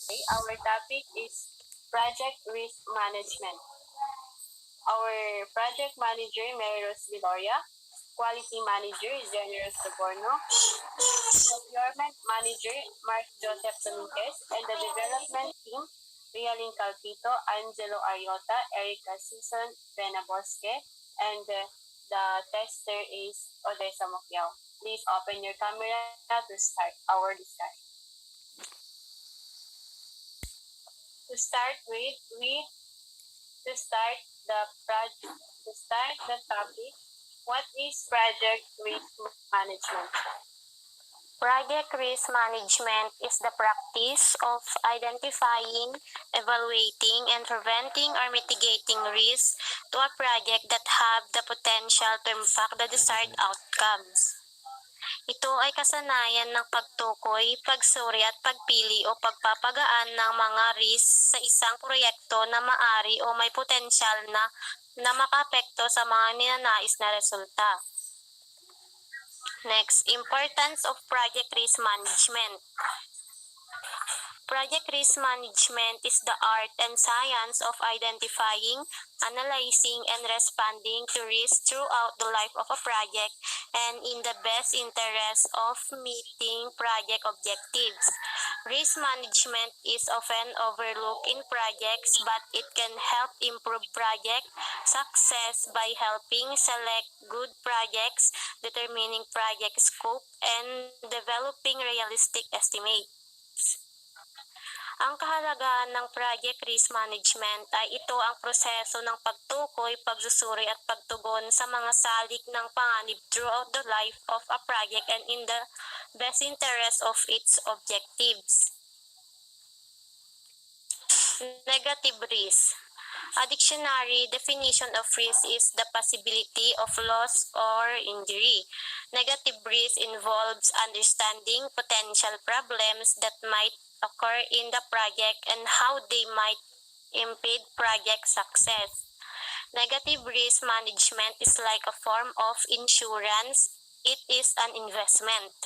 Our topic is project risk management. Our project manager, Mary Rose Viloria, quality manager, Generous Soborno, procurement manager, Mark Joseph Dominguez, and the development team, Rialin Calpito, Angelo Ariota, Erica Susan, Bena Bosque, and the tester is Odessa Mokiao. Please open your camera to start our discussion. To start with, we to start the topic, what is project risk management? Project risk management is the practice of identifying, evaluating, and preventing or mitigating risks to a project that have the potential to impact the desired outcomes. Ito ay kasanayan ng pagtukoy, pagsuri at pagpili o pagpapagaan ng mga risk sa isang proyekto na maari o may potensyal na makaapekto sa mga ninanais na resulta. Next, importance of project risk management. Project risk management is the art and science of identifying, analyzing, and responding to risks throughout the life of a project and in the best interest of meeting project objectives. Risk management is often overlooked in projects, but it can help improve project success by helping select good projects, determining project scope, and developing realistic estimates. Ang kahalagahan ng project risk management ay ito ang proseso ng pagtukoy, pagsusuri at pagtugon sa mga salik ng panganib throughout the life of a project and in the best interest of its objectives. Negative risk. A dictionary definition of risk is the possibility of loss or injury. Negative risk involves understanding potential problems that might occur in the project and how they might impede project success. Negative risk management is like a form of insurance. It is an investment.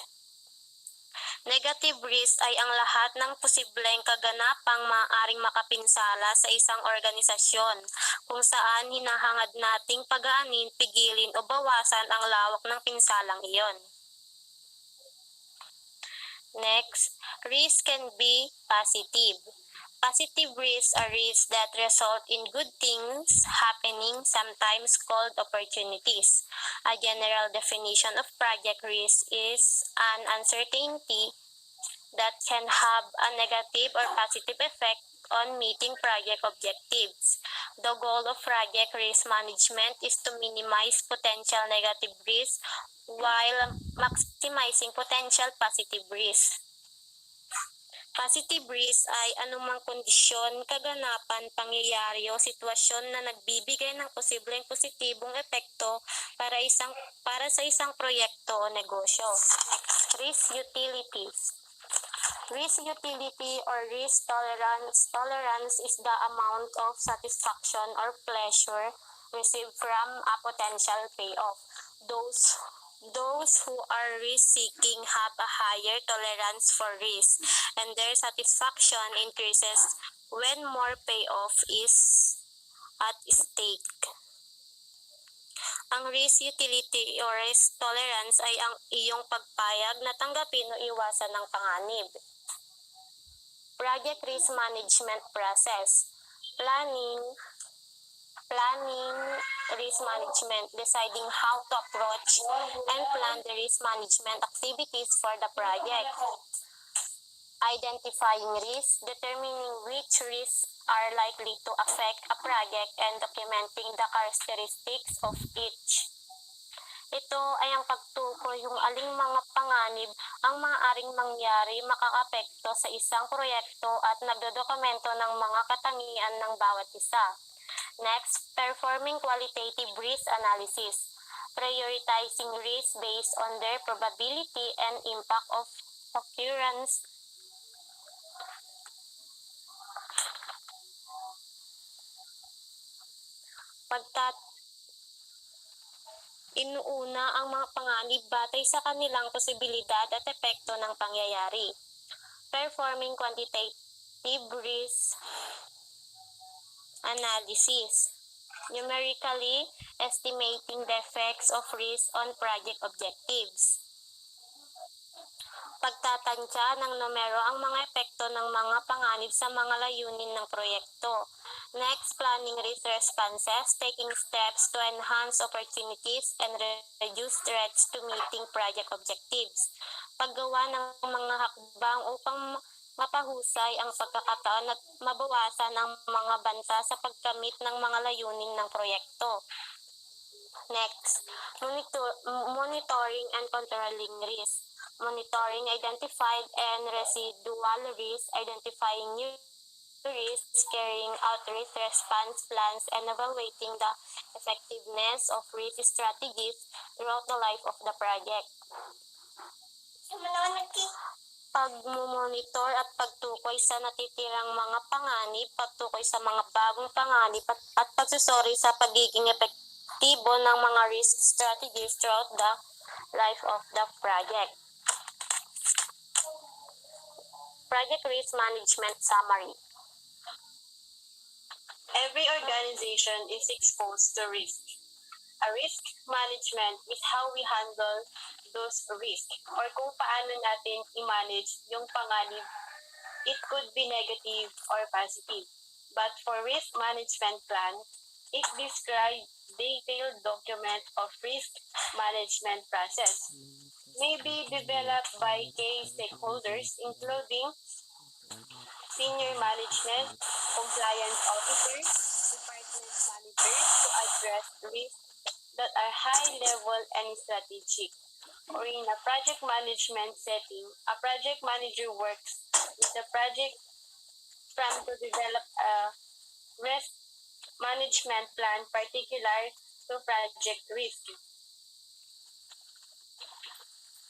Negative risk ay ang lahat ng posibleng kaganapang maaaring makapinsala sa isang organisasyon kung saan hinahangad nating pagaanin, pigilin o bawasan ang lawak ng pinsalang iyon. Next, risk can be positive. Positive risks are risks that result in good things happening, sometimes called opportunities. A general definition of project risk is an uncertainty that can have a negative or positive effect on meeting project objectives. The goal of project risk management is to minimize potential negative risk while maximizing potential positive risk. Positive risk ay anumang kondisyon, kaganapan, pangyayari o sitwasyon na nagbibigay ng posibleng positibong epekto para sa isang proyekto o negosyo. Risk utilities. Risk utility or risk tolerance. Tolerance is the amount of satisfaction or pleasure received from a potential payoff. Those who are risk-seeking have a higher tolerance for risk, and their satisfaction increases when more payoff is at stake. Ang risk utility or risk tolerance ay ang iyong pagpayag na tanggapin o iwasan ng panganib. Project risk management process. Planning, risk management, deciding how to approach and plan the risk management activities for the project. Identifying risks, determining which risks are likely to affect a project and documenting the characteristics of each. Ito ay ang pagtukoy kung aling mga panganib ang maaaring mangyari makakapekto sa isang proyekto at nagdodokumento ng mga katangian ng bawat isa. Next, performing qualitative risk analysis. Prioritizing risks based on their probability and impact of occurrence. Inuuna ang mga panganib batay sa kanilang posibilidad at epekto ng pangyayari. Performing quantitative risk analysis, numerically estimating the effects of risk on project objectives. Pagtatansya ng numero ang mga epekto ng mga panganib sa mga layunin ng proyekto. Next, planning risk responses, taking steps to enhance opportunities and reduce threats to meeting project objectives. Paggawa ng mga hakbang upang mapahusay ang pagkakataon at mabawasan ang mga banta sa pagkamit ng mga layunin ng proyekto. Next, monitoring and controlling risk. Monitoring identified and residual risk, identifying new risks, carrying out risk response plans, and evaluating the effectiveness of risk strategies throughout the life of the project. Pagmumonitor at pagtukoy sa natitirang mga panganib, pagtukoy sa mga bagong panganib at pagsusuri sa pagiging epektibo ng mga risk strategies throughout the life of the project. Project Risk Management Summary. Every organization is exposed to risk. A risk management is how we handle those risks or kung paano natin i-manage yung panganib. It could be negative or positive. But for risk management plan, it describes detailed document of risk management process. May be developed by key stakeholders including senior management, compliance officers, department managers to address risks that are high level and strategic. Or in a project management setting, a project manager works with the project from to develop a risk management plan particular to project risk.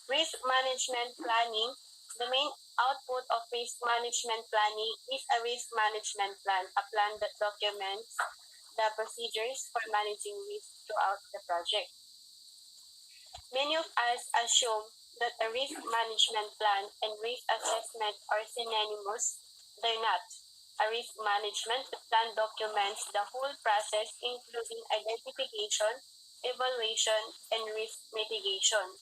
Risk management planning. The main output of risk management planning is a risk management plan, a plan that documents the procedures for managing risk throughout the project. Many of us assume that a risk management plan and risk assessment are synonymous. They're not. A risk management plan documents the whole process, including identification, evaluation, and risk mitigation.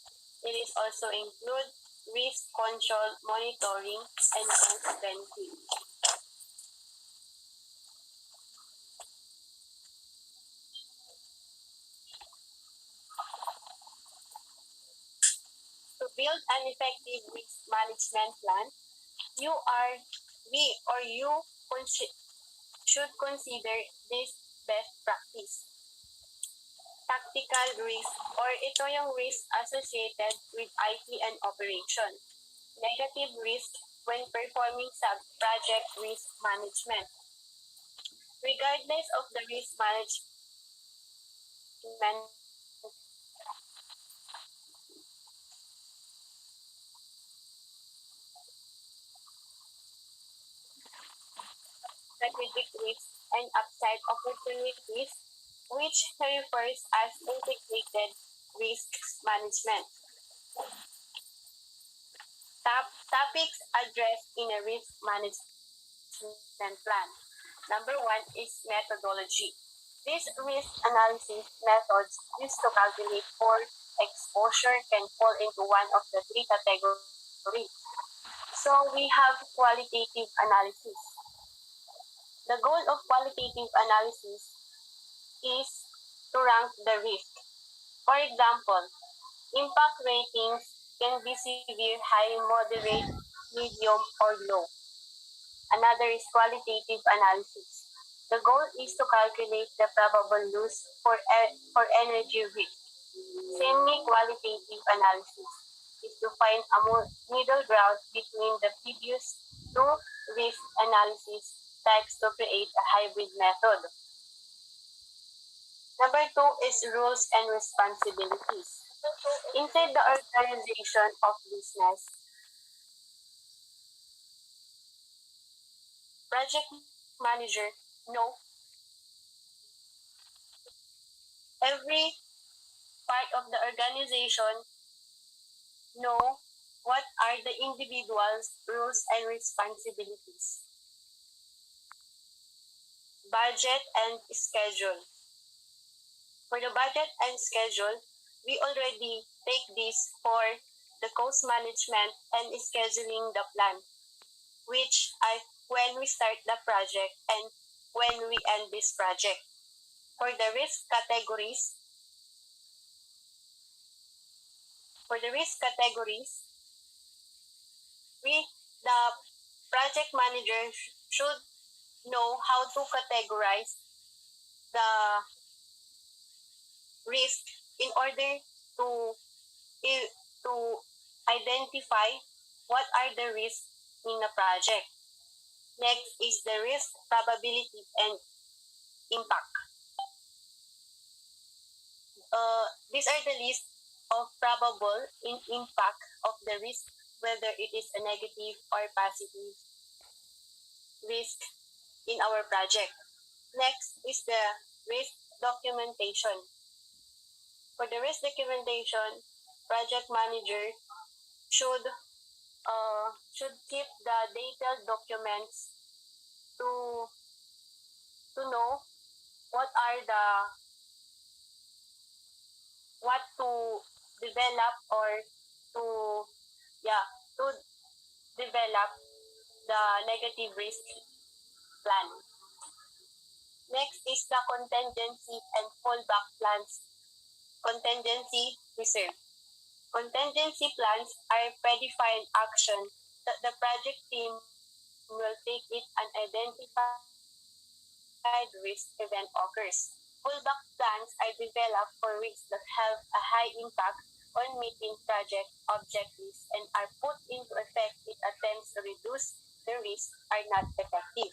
It is also include risk control, monitoring, and prevention. To build an effective risk management plan, you should consider this best practice. Tactical risk, or ito yung risk associated with IT and operation. Negative risk when performing sub-project risk management. Regardless of the risk management strategic risk and upside opportunities, which refers as integrated risk management. Topics addressed in a risk management plan. Number 1 is methodology. These risk analysis methods used to calculate for exposure can fall into one of the three categories. So we have qualitative analysis. The goal of qualitative analysis is to rank the risk. For example, impact ratings can be severe, high, moderate, medium, or low. Another is qualitative analysis. The goal is to calculate the probable loss for energy risk. Semi-qualitative analysis is to find a middle ground between the previous two risk analysis types to create a hybrid method. Number 2 is rules and responsibilities. Inside the organization of business, project manager know every part of the organization know what are the individual's roles and responsibilities. budget and schedule. For the budget and schedule, we already take this for the cost management and scheduling the plan, which are when we start the project and when we end this project. For the risk categories, the project manager should know how to categorize the risk in order to to identify what are the risks in a project. Next is the risk probability and impact. These are the list of probable impact of the risk, whether it is a negative or positive risk in our project. Next is the risk documentation. For the risk documentation, project manager should keep the detailed documents to know what are the what to develop or to to develop the negative risk plan. Next is the contingency and fallback plans. Contingency reserve. Contingency plans are predefined action that the project team will take if an identified risk event occurs. Fallback plans are developed for risks that have a high impact on meeting project objectives and are put into effect if attempts to reduce the risk are not effective.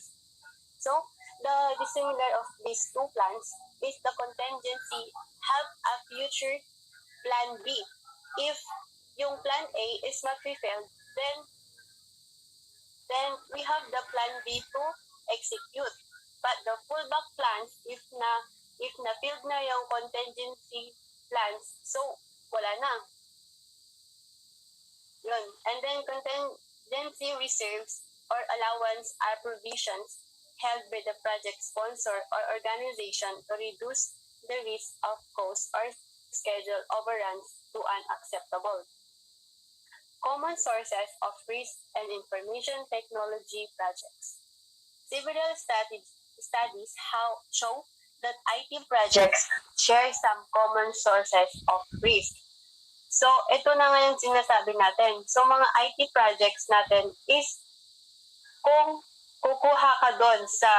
So, the dissimilar of these two plans is the contingency have a future plan B. If yung plan A is not fulfilled, then we have the plan B to execute. But the fallback plans, if na filled na yung contingency plans, so wala na. Yun. And then contingency reserves or allowance are provisions held by the project sponsor or organization to reduce the risk of cost or schedule overruns to unacceptable. Common sources of risk and information technology projects. Several studies show that IT projects share some common sources of risk. So, ito na nga yung sinasabi natin. So, mga IT projects natin is kung kukuha ka doon sa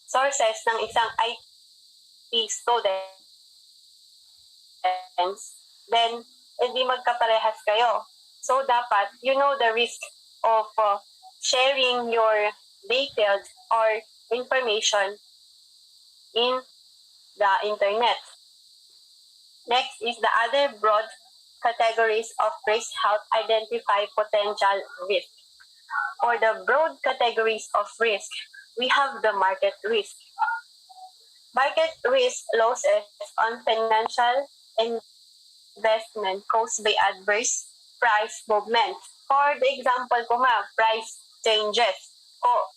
sources ng isang IT student, then hindi magkaparehas kayo. So, dapat you know the risk of sharing your details or information in the internet. Next is the other broad categories of risk help identify potential risk. For the broad categories of risk, we have the market risk. Market risk losses on financial investment caused by adverse price movement. For the example ko price changes.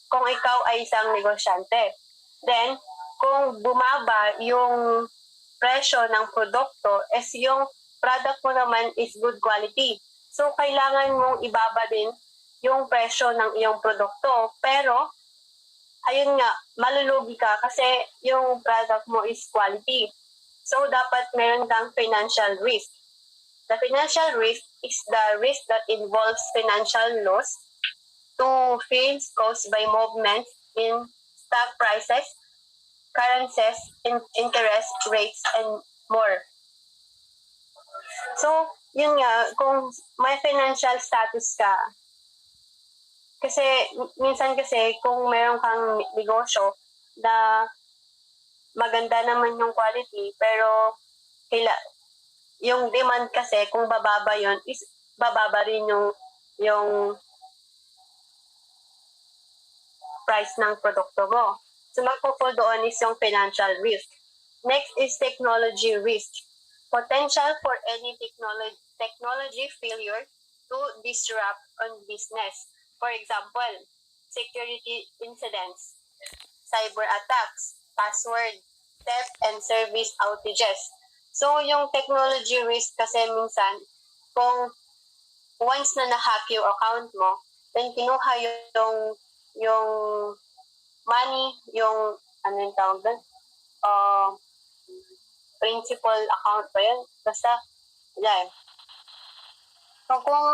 Kung ikaw ay isang negosyante, then kung bumaba yung presyo ng produkto is yung product mo naman is good quality. So, kailangan mong ibaba din yung presyo ng iyong produkto. Pero, ayun nga, malulugi ka kasi yung product mo is quality. So, dapat meron kang financial risk. The financial risk is the risk that involves financial loss to firms caused by movements in stock prices, currencies, interest rates, and more. So, yun nga, kung may financial status ka, kasi minsan kung meron kang negosyo na maganda naman yung quality, pero yung demand kasi kung bababa yun, is bababa rin yung price ng produkto mo. So, magpo-fall doon is yung financial risk. Next is technology risk. Potential for any technology failure to disrupt on business. For example, security incidents. cyber attacks, password theft, and service outages. So, yung technology risk kasi minsan, kung once na na-hack yung account mo, then kinuha yung money, yung, ano yung tawag doon? Principal account ba yun? Basta, yan. So, kung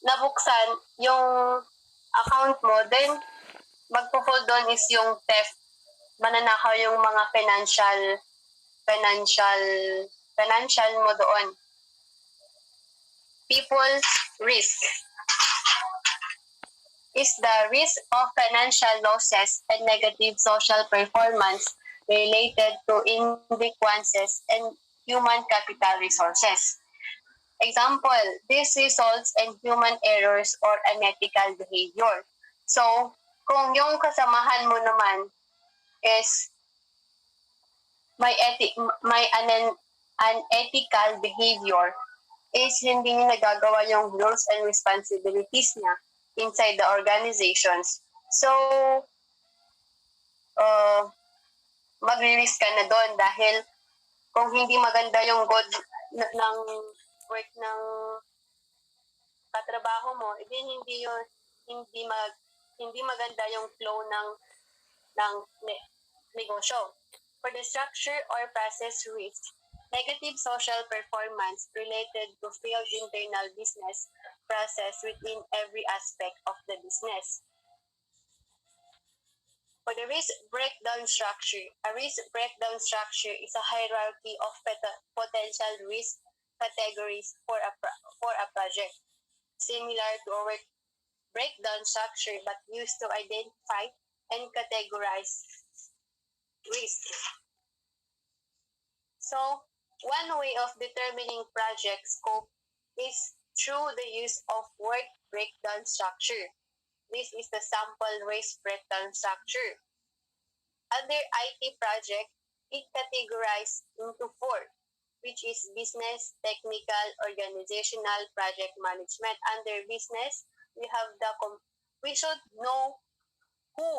nabuksan yung account mo, then magpo-fall doon is yung theft. Mananakaw yung mga financial mo doon. People's risk is the risk of financial losses and negative social performance related to inadequacies and human capital resources. Example, this results in human errors or unethical behavior. So, kung yung kasamahan mo naman is may unethical behavior, is hindi niya nagagawa yung roles and responsibilities niya inside the organizations. So, magre-risk ka na doon dahil kung hindi maganda yung good ng work ng katrabaho mo, hindi maganda yung flow ng negosyo. For the structure or process risk, negative social performance related to failed internal business process within every aspect of the business. For the risk breakdown structure, a risk breakdown structure is a hierarchy of potential risk categories for a project, similar to a work breakdown structure but used to identify and categorize risk. So, one way of determining project scope is through the use of work breakdown structure. This is the sample risk breakdown structure. Under IT project, it categorized into 4, which is business, technical, organizational, project management. Under business, we should know who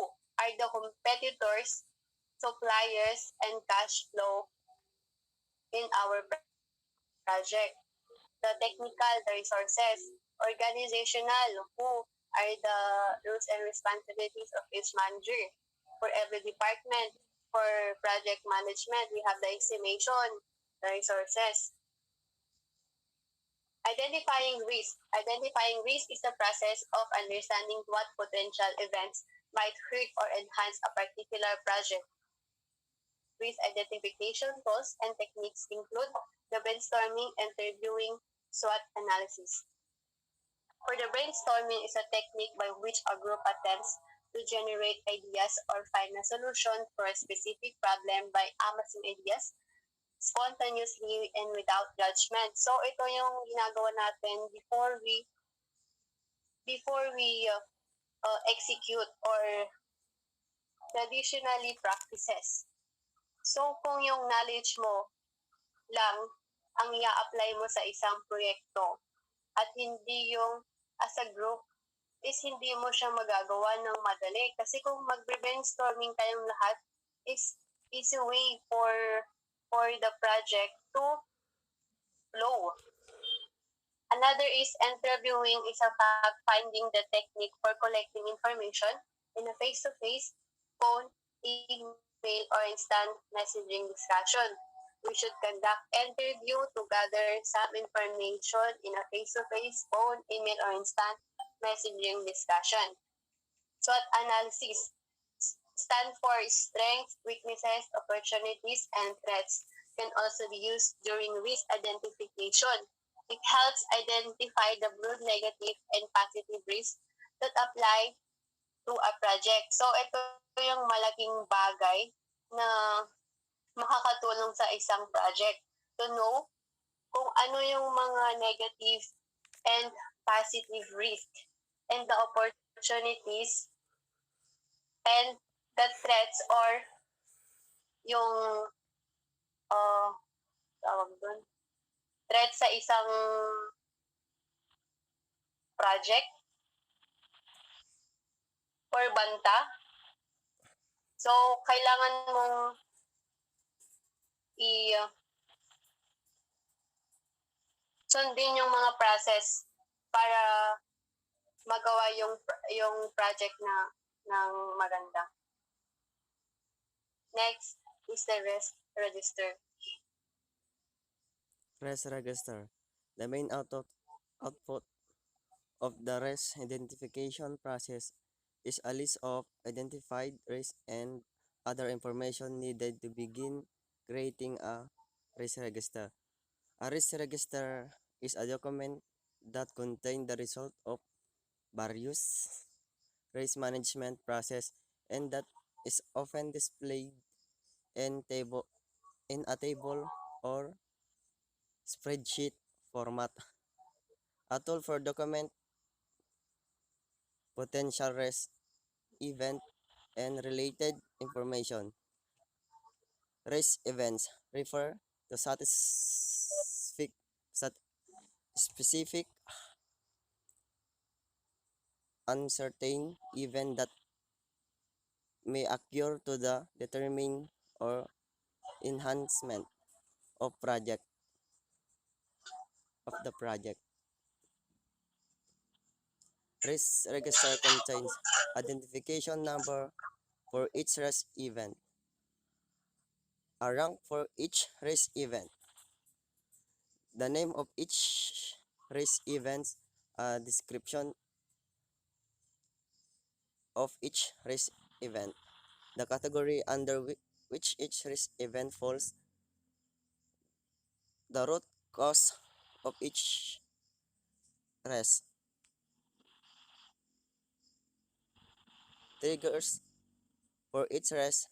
are the competitors, suppliers, and cash flow in our project. The technical, the resources. Organizational, who are the roles and responsibilities of each manager. For every department, for project management, we have the estimation, the resources. Identifying risk. Identifying risk is the process of understanding what potential events might hurt or enhance a particular project. Risk identification tools and techniques include the brainstorming, interviewing, SWOT analysis. For the brainstorming is a technique by which a group attempts to generate ideas or find a solution for a specific problem by amassing ideas spontaneously and without judgment. So ito yung ginagawa natin before we execute or traditionally practices. So kung yung knowledge mo lang ang i-apply mo sa isang proyekto at hindi yung as a group, is hindi mo siya magagawa ng madali. Kasi kung mag-brainstorming tayong lahat, is easy way for the project to flow. Another is interviewing is a fact-finding the technique for collecting information in a face-to-face, phone, email, or instant messaging discussion. We should conduct interview to gather some information in a face-to-face, phone, email, or instant messaging discussion. SWOT analysis stand for strengths, weaknesses, opportunities, and threats. Can also be used during risk identification. It helps identify the broad negative and positive risks that apply to a project. So ito yung malaking bagay na makakatulong sa isang project to know kung ano yung mga negative and positive risk and the opportunities and the threats or yung tawag doon, threat sa isang project or banta So, kailangan mong sundin yung mga process para magawa yung project ng maganda. Next is the REST register. REST register. The main output of the REST identification process is a list of identified REST and other information needed to begin creating a REST register. A REST register is a document that contains the result of various REST management process and that is often displayed in a table or spreadsheet format. A tool for document potential REST event and related information. REST events refer to specific uncertain event that may occur to the determine or enhancement of the project. REST register contains identification number for each REST event, a rank for each REST event, the name of each REST event, a description of each REST event, the category under which each REST event falls, the root cause of each REST, triggers for each REST.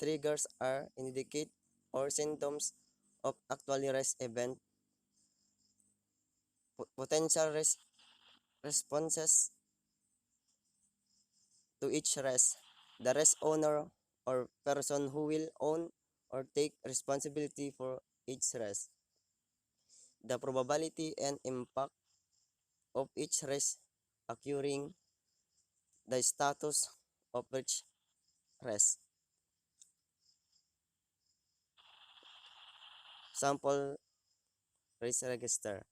Triggers are indicate or symptoms of actual REST event, potential responses to each REST, the REST owner or person who will own or take responsibility for each REST, the probability and impact of each REST occurring, the status of each REST. Sample REST register.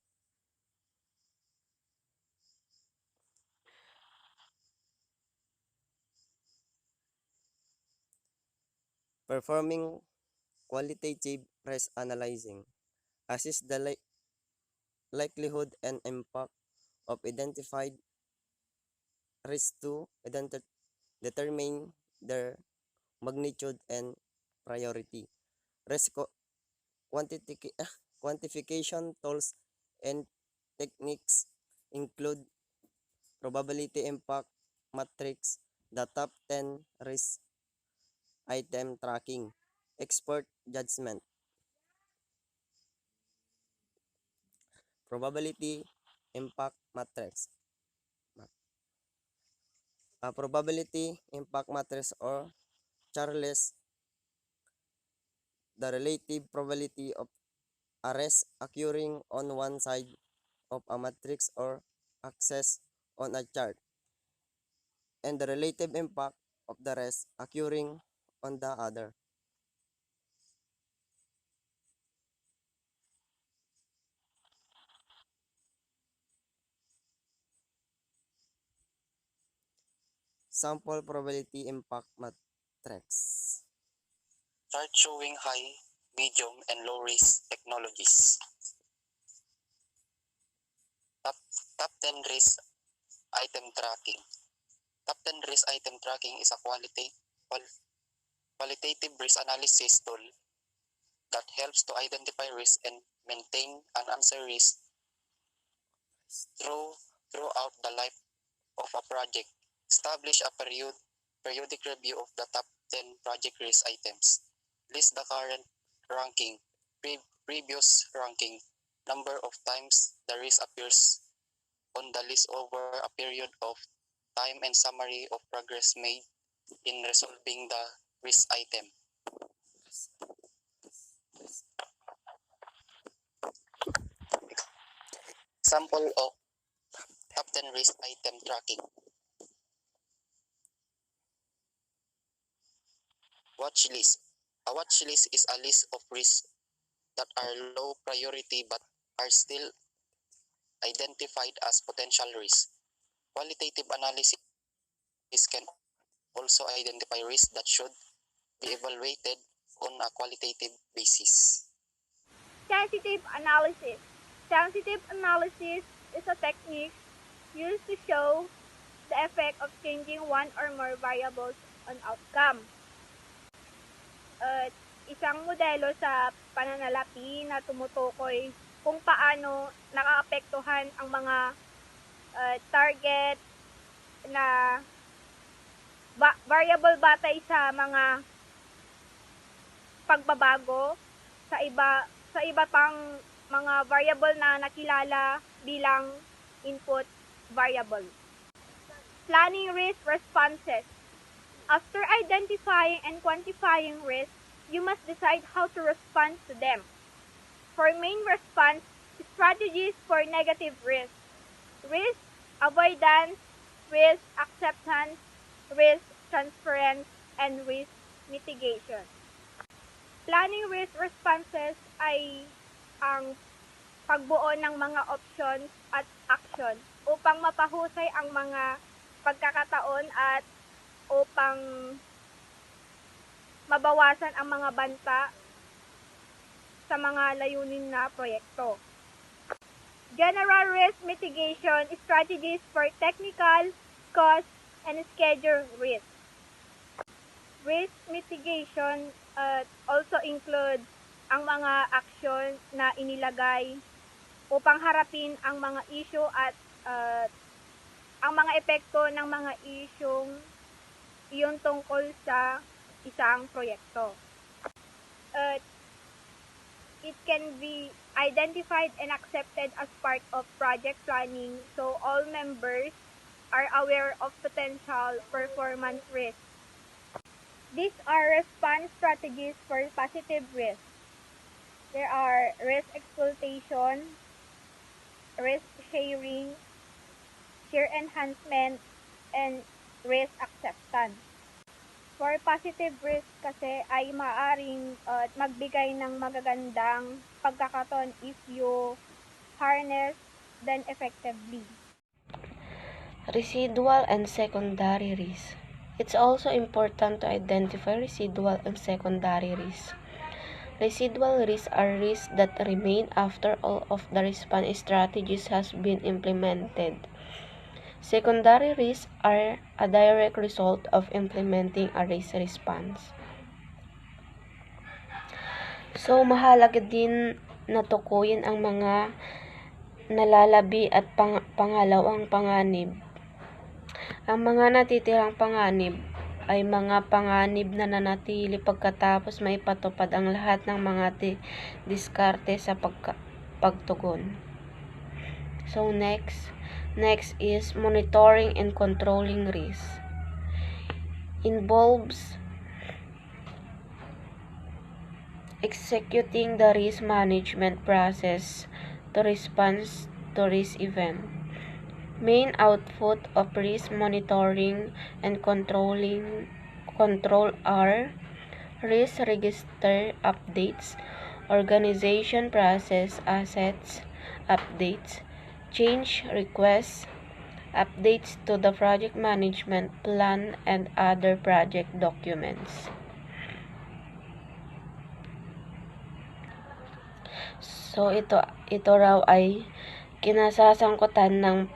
Performing qualitative REST analyzing. Assess the likelihood and impact of identified REST to determine their magnitude and priority. REST quantification tools and techniques include probability impact matrix, the top 10 risk item tracking, expert judgment, probability impact matrix. A probability impact matrix or Charles, the relative probability of arrest occurring on one side of a matrix or axis on a chart, and the relative impact of the rest occurring on the other. Sample probability impact matrix. Chart showing high, medium, and low risk technologies. Top 10 risk item tracking. Top 10 risk item tracking is a qualitative risk analysis tool that helps to identify risk and maintain and answer risk throughout the life of a project. Establish a periodic review of the top 10 project risk items. List the current ranking, previous ranking, number of times the risk appears on the list over a period of time, and summary of progress made in resolving the risk item. Example of top 10 risk item tracking. Watch list. A watch list is a list of risks that are low priority but are still identified as potential risks. Qualitative analysis can also identify risks that should be evaluated on a qualitative basis. Sensitive analysis. Sensitive analysis is a technique used to show the effect of changing one or more variables on outcome. Isang modelo sa pananalapi na tumutukoy kung paano nakaapektuhan ang mga target na variable batay sa mga pagbabago sa iba pang mga variable na nakilala bilang input variable. Planning risk responses. After identifying and quantifying risks, you must decide how to respond to them. For main response, strategies for negative risk. Risk avoidance, risk acceptance, risk transference, and risk mitigation. Planning risk responses ay ang pagbuo ng mga options at action upang mapahusay ang mga pagkakataon at upang mabawasan ang mga banta sa mga layunin na proyekto. General risk mitigation strategies for technical, cost, and schedule risk. Risk mitigation also includes ang mga aksyon na inilagay upang harapin ang mga issue at ang mga epekto ng mga isyung iyon tungkol sa isang proyekto. It can be identified and accepted as part of project planning so all members are aware of potential performance risks. These are response strategies for positive risk. There are risk exploitation, risk sharing, share enhancement, and risk acceptance. For positive risk kasi ay maaring magbigay ng magagandang pagkakataon if you harness them effectively. Residual and secondary risk. It's also important to identify residual and secondary risks. Residual risks are risks that remain after all of the response strategies has been implemented. Secondary risks are a direct result of implementing a risk response. So, mahalaga din na tukuyin ang mga nalalabi at pangalawang panganib. Ang mga natitirang panganib ay mga panganib na nanatili pagkatapos maipatupad ang lahat ng mga diskarte sa pagtugon. So next is monitoring and controlling risk. Involves executing the risk management process to respond to risk event. Main output of risk monitoring and control are risk register updates, organization process assets updates, change requests, updates to the project management plan, and other project documents. So ito raw ay kinasasangkutan ng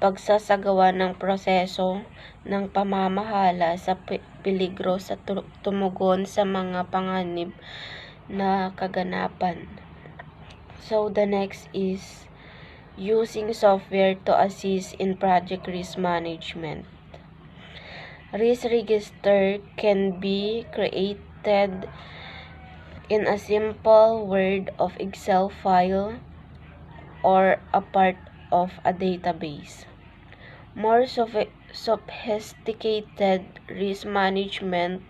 pagsasagawa ng proseso ng pamamahala sa peligro sa tumugon sa mga panganib na kaganapan. So the next is using software to assist in project risk management. Risk register can be created in a simple Word of Excel file or a part of a database. More sophisticated risk management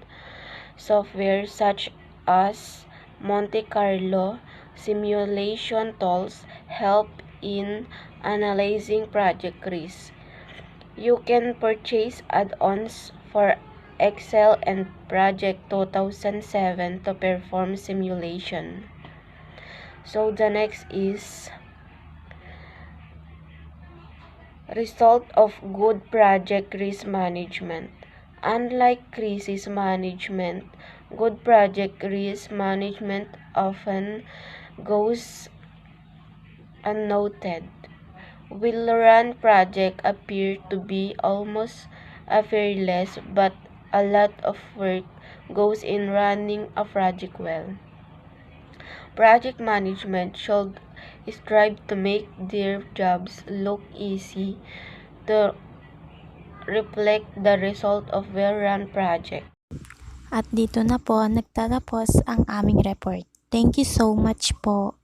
software such as Monte Carlo simulation tools help in analyzing project risk. You can purchase add-ons for Excel and Project 2007 to perform simulation. So the next is result of good project risk management. Unlike crisis management, good project risk management often goes unnoted. Will-run projects appear to be almost effortless, but a lot of work goes in running a project well. Project management should strive to make their jobs look easy to reflect the result of well-run project. At dito na po nagtatapos ang aming report. Thank you so much po.